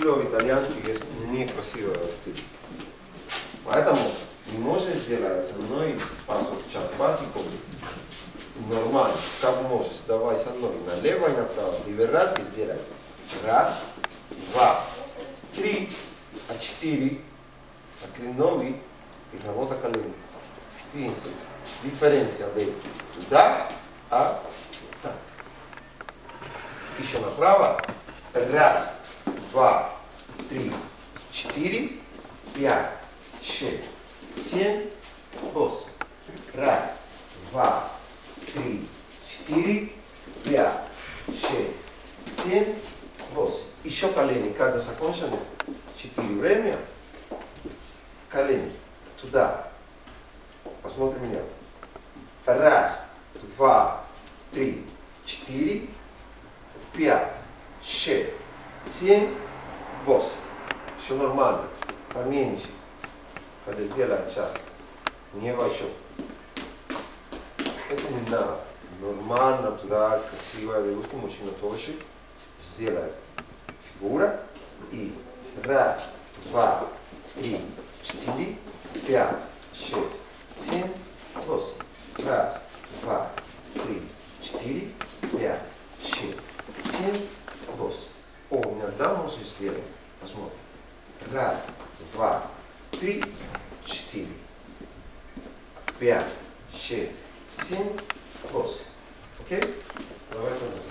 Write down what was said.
стиле в итальянских есть некрасивый стиль. Поэтому не можешь сделать со мной пасу час басиком. Нормально, как можешь, давай со мной налево и направо. Первый раз и сделай. Раз, два, три, а четыре. Окленовый и работа колени. Принцип. Дифференция туда, а так. Еще направо. Раз, два, три, четыре, пять, шесть, семь, восемь. Раз, два, три, четыре, пять, шесть, семь, восемь. Еще колени, когда закончено, 4 время. Колени туда. Посмотри меня. Раз, два, три, четыре, пять, шесть, семь, восемь. Все нормально. Поменьше. Когда сделаем час. Не большой. Это не надо. Нормально, натурально, красиво. Русский мужчина тоже сделает фигура. И раз, два, три, четыре, пять, шесть, семь, восемь. Раз, два, три, четыре, пять, шесть, семь, восемь. О, у меня да, можешь сделать. Посмотрим. Раз, два, три, четыре, пять, шесть, семь, восемь. Окей? Давай со мной.